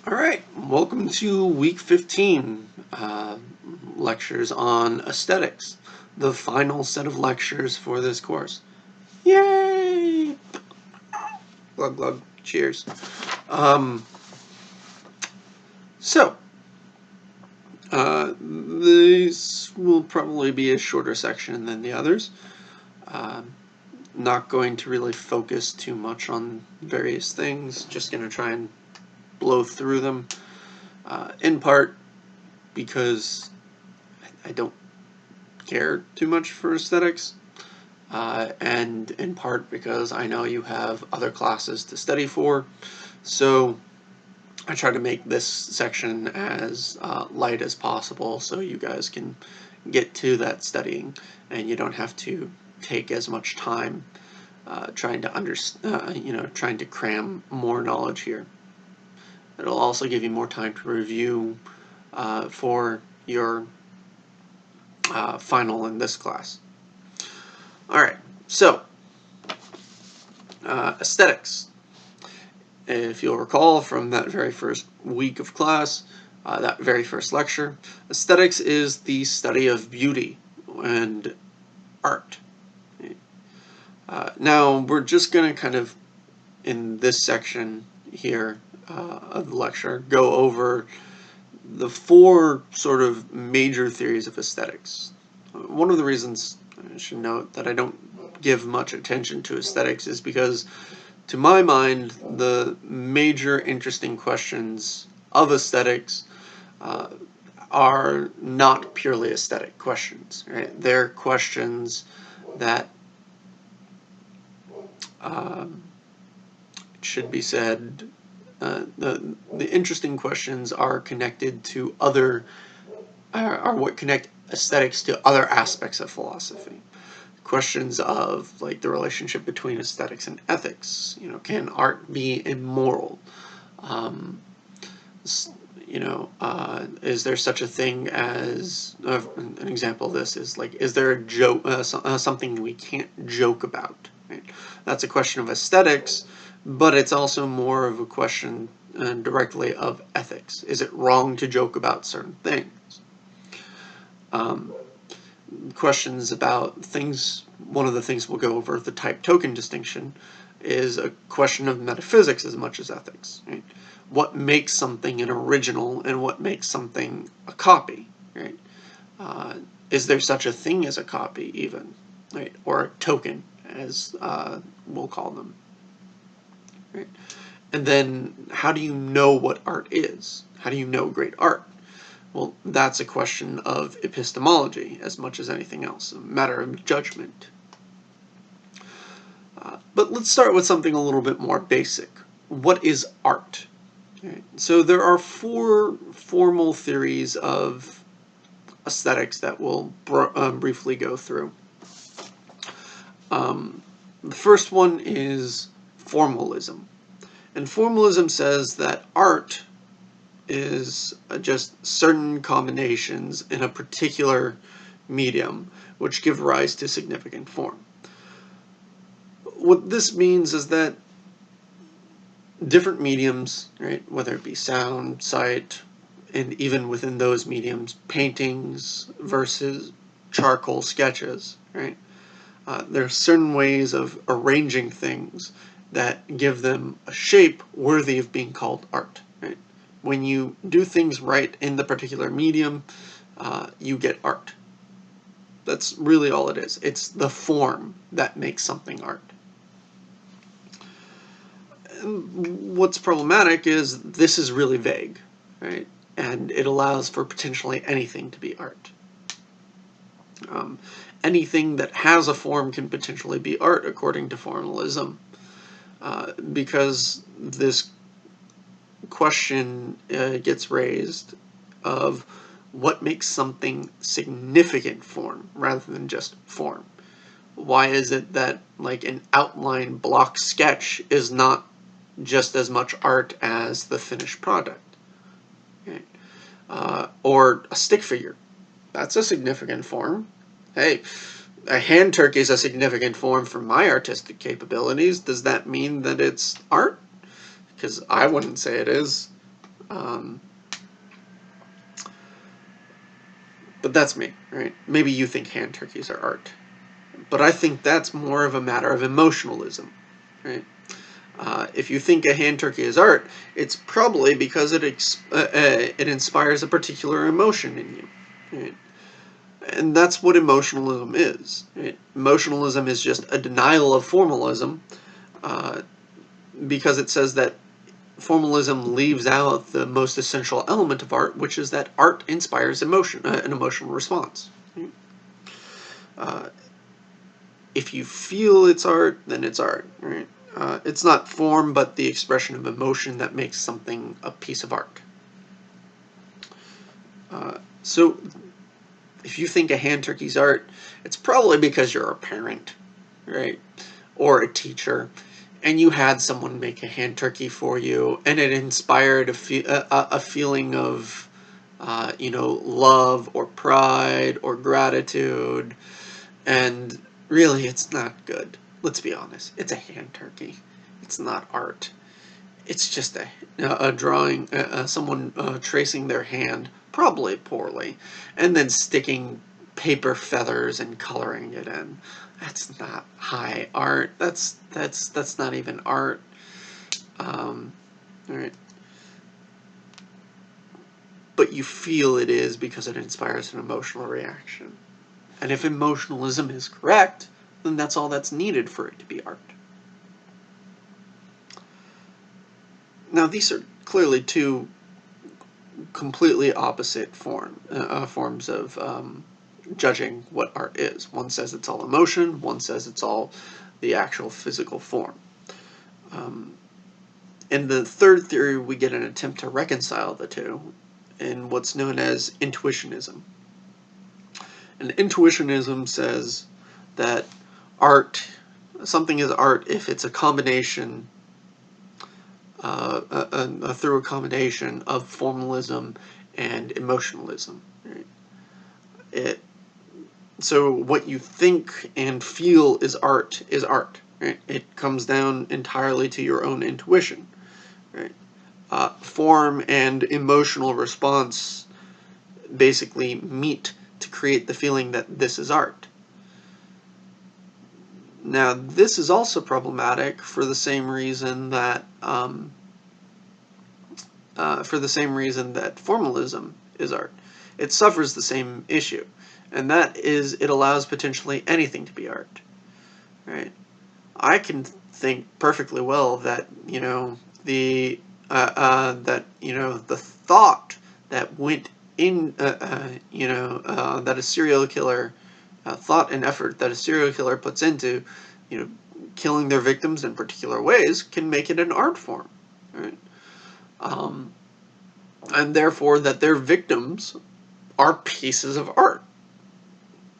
All right, welcome to week 15 lectures on aesthetics, the final set of lectures for this course. Yay! Glug glug, cheers. This will probably be a shorter section than the others. Not going to really focus too much on various things, just going to try and blow through them, in part because I don't care too much for aesthetics, and in part because I know you have other classes to study for, so I try to make this section as light as possible so you guys can get to that studying and you don't have to take as much time trying to cram more knowledge here. It'll also give you more time to review for your final in this class. Alright, so aesthetics. If you'll recall from that very first week of class, that very first lecture, aesthetics is the study of beauty and art. Now, we're just going to kind of, in this section here of the lecture, go over the four sort of major theories of aesthetics. One of the reasons I should note that I don't give much attention to aesthetics is because, to my mind, the major interesting questions of aesthetics are not purely aesthetic questions, right? They're questions that, it should be said, the interesting questions are connected to are what connect aesthetics to other aspects of philosophy. Questions of like the relationship between aesthetics and ethics. Can art be immoral? Is there such a thing as an example of this is like, is there a joke, something we can't joke about? Right? That's a question of aesthetics, but it's also more of a question directly of ethics. Is it wrong to joke about certain things? Questions about things. One of the things we'll go over, the type-token distinction, is a question of metaphysics as much as ethics. Right? What makes something an original and what makes something a copy? Right? Is there such a thing as a copy even? Right? Or a token, as we'll call them. Right? And then, how do you know what art is? How do you know great art? Well, that's a question of epistemology as much as anything else, a matter of judgment. But let's start with something a little bit more basic. What is art? Okay. So there are four formal theories of aesthetics that we'll briefly go through. The first one is formalism. And formalism says that art is just certain combinations in a particular medium which give rise to significant form. What this means is that different mediums, right, whether it be sound, sight, and even within those mediums, paintings versus charcoal sketches, right, there are certain ways of arranging things that give them a shape worthy of being called art. Right? When you do things right in the particular medium, you get art. That's really all it is. It's the form that makes something art. And what's problematic is this is really vague, right? And it allows for potentially anything to be art. Anything that has a form can potentially be art, according to formalism, because this question gets raised of what makes something significant form rather than just form. Why is it that like an outline block sketch is not just as much art as the finished product? Okay. Or a stick figure. That's a significant form. Hey, a hand turkey is a significant form for my artistic capabilities. Does that mean that it's art? Because I wouldn't say it is. Um, but that's me, right? Maybe you think hand turkeys are art. But I think that's more of a matter of emotionalism, right? If you think a hand turkey is art, it's probably because it inspires a particular emotion in you, right? And that's what emotionalism is. Right? Emotionalism is just a denial of formalism, uh, because it says that formalism leaves out the most essential element of art, which is that art inspires emotion, an emotional response. Right? Uh, if you feel it's art, then it's art. Right? It's not form, but the expression of emotion that makes something a piece of art. So if you think a hand turkey's art, it's probably because you're a parent, right? Or a teacher, and you had someone make a hand turkey for you, and it inspired a feeling of, love or pride or gratitude. And really, it's not good. Let's be honest. It's a hand turkey. It's not art. It's just a drawing, someone tracing their hand, probably poorly, and then sticking paper feathers and coloring it in. That's not high art. That's not even art. All right. But you feel it is because it inspires an emotional reaction. And if emotionalism is correct, then that's all that's needed for it to be art. Now, these are clearly two completely opposite forms of judging what art is. One says it's all emotion, one says it's all the actual physical form. In the third theory, we get an attempt to reconcile the two in what's known as intuitionism. And intuitionism says that something is art if it's a combination, through a combination of formalism and emotionalism. Right? So what you think and feel is art is art. Right? It comes down entirely to your own intuition. Right? Form and emotional response basically meet to create the feeling that this is art. Now, this is also problematic for the same reason that formalism is art. It suffers the same issue, and that is it allows potentially anything to be art. Right? I can think perfectly well that the thought that went in that a serial killer thought and effort that a serial killer puts into killing their victims in particular ways can make it an art form, right? And therefore that their victims are pieces of art.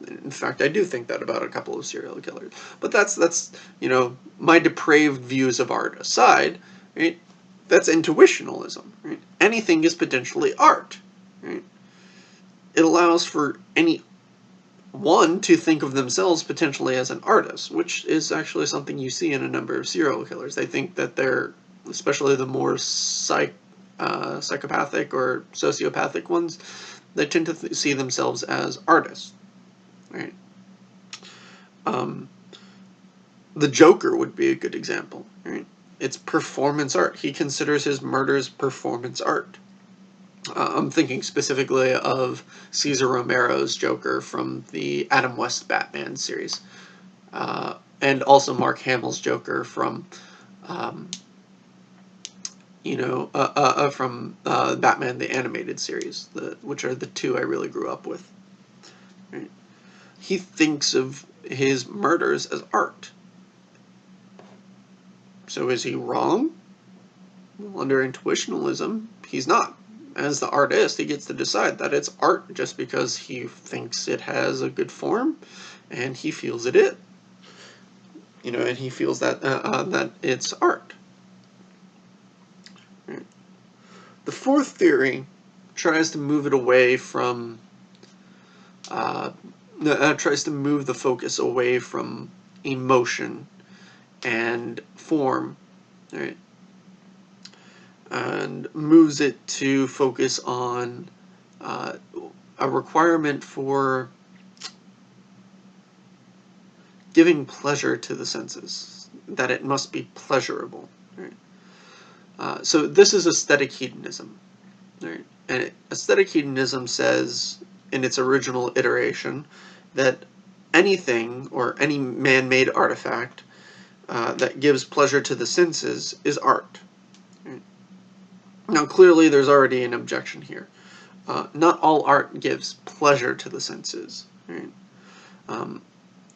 In fact, I do think that about a couple of serial killers. But that's my depraved views of art aside, right? That's intuitionalism. Right? Anything is potentially art. Right? It allows for anyone to think of themselves potentially as an artist, which is actually something you see in a number of serial killers. They think that they're, especially the more psychopathic or sociopathic ones, they tend to see themselves as artists. Right? The Joker would be a good example. Right? It's performance art. He considers his murders performance art. I'm thinking specifically of Cesar Romero's Joker from the Adam West Batman series, and also Mark Hamill's Joker from, Batman the Animated Series, which are the two I really grew up with. Right? He thinks of his murders as art. So is he wrong? Well, under intuitionalism, he's not. As the artist, he gets to decide that it's art just because he thinks it has a good form, and he feels it is. And he feels that that it's art. Right. The fourth theory tries to move it away from, tries to move the focus away from emotion and form. Right. and moves it to focus on a requirement for giving pleasure to the senses, that it must be pleasurable. Right? So this is aesthetic hedonism. Right? And aesthetic hedonism says, in its original iteration, that anything or any man-made artifact that gives pleasure to the senses is art. Right? Now, clearly, there's already an objection here. Not all art gives pleasure to the senses. Right?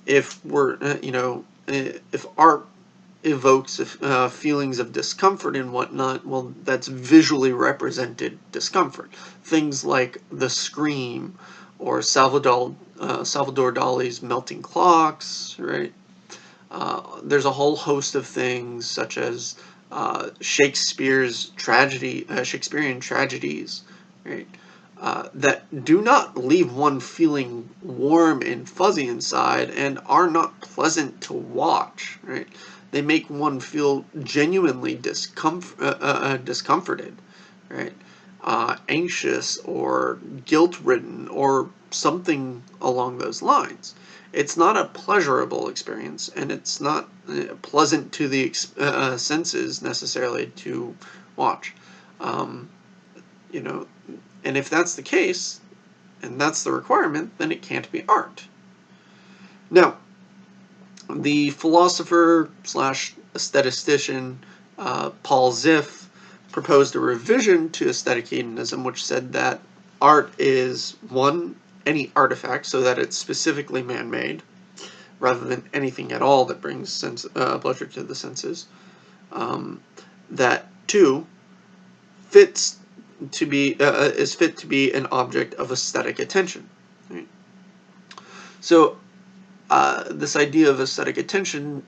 If we're, if art evokes feelings of discomfort and whatnot, well, that's visually represented discomfort. Things like The Scream or Salvador Dali's Melting Clocks, right? There's a whole host of things such as Shakespearean tragedies, right? That do not leave one feeling warm and fuzzy inside and are not pleasant to watch, right? They make one feel genuinely discomforted, right? Anxious or guilt-ridden or something along those lines. It's not a pleasurable experience, and it's not pleasant to the senses necessarily to watch. You know, and if that's the case, and that's the requirement, then it can't be art. Now, the philosopher slash aesthetician Paul Ziff proposed a revision to aesthetic hedonism, which said that art is, one, any artifact, so that it's specifically man-made, rather than anything at all that brings pleasure to the senses. That, two, is fit to be an object of aesthetic attention. Right? So this idea of aesthetic attention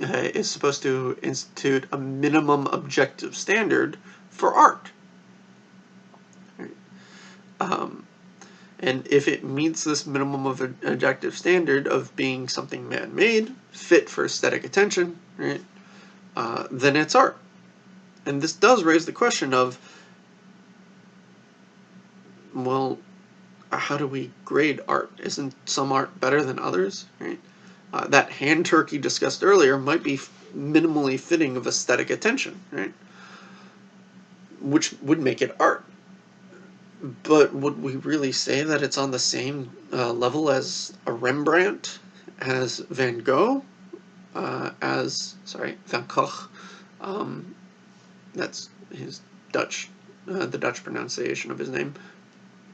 is supposed to institute a minimum objective standard for art. Right? And if it meets this minimum of an objective standard of being something man-made, fit for aesthetic attention, right, then it's art. And this does raise the question of, well, how do we grade art? Isn't some art better than others? Right? That hand turkey discussed earlier might be minimally fitting of aesthetic attention, right? Which would make it art. But would we really say that it's on the same level as a Rembrandt, as Van Gogh, Van Gogh? That's his Dutch, the Dutch pronunciation of his name.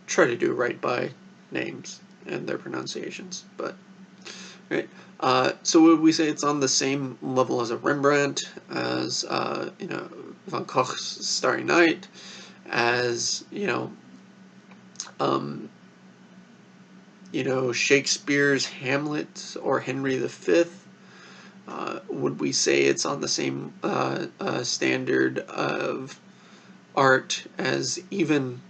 Try to do right by names and their pronunciations, but right. So would we say it's on the same level as a Rembrandt, as Van Gogh's Starry Night, as Shakespeare's Hamlet or Henry V? Would we say it's on the same standard of art as even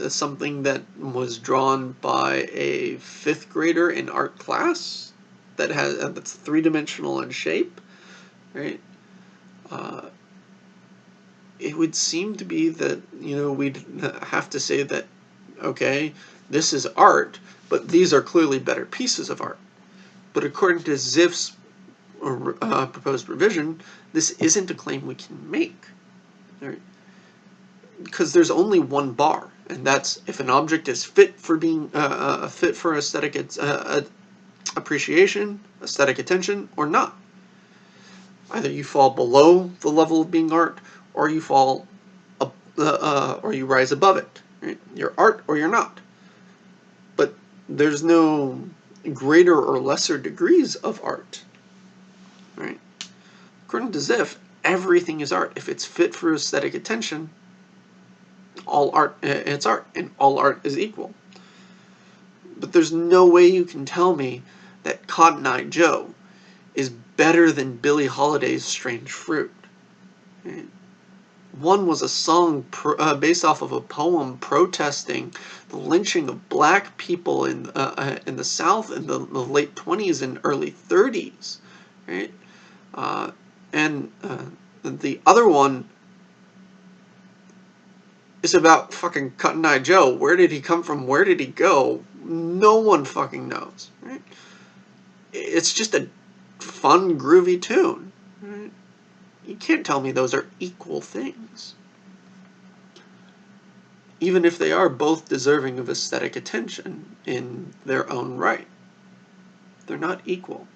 something that was drawn by a 5th grader in art class that's 3-dimensional in shape, right? It would seem to be that we'd have to say that, okay, this is art, but these are clearly better pieces of art. But according to Ziff's proposed revision, this isn't a claim we can make, right? Because there's only one bar, and that's if an object is fit for being fit for aesthetic appreciation, aesthetic attention, or not. Either you fall below the level of being art, or you fall or you rise above it. Right? You're art or you're not. But there's no greater or lesser degrees of art. Right? According to Ziff, everything is art. If it's fit for aesthetic attention, all art, it's art, and all art is equal. But there's no way you can tell me that Cotton Eye Joe is better than Billie Holiday's Strange Fruit. Right? One was a song based off of a poem protesting the lynching of black people in the South in the late 20s and early 30s, right? And The other one is about fucking Cotton Eye Joe. Where did he come from? Where did he go? No one fucking knows. Right? It's just a fun, groovy tune. Right? You can't tell me those are equal things. Even if they are both deserving of aesthetic attention in their own right. They're not equal.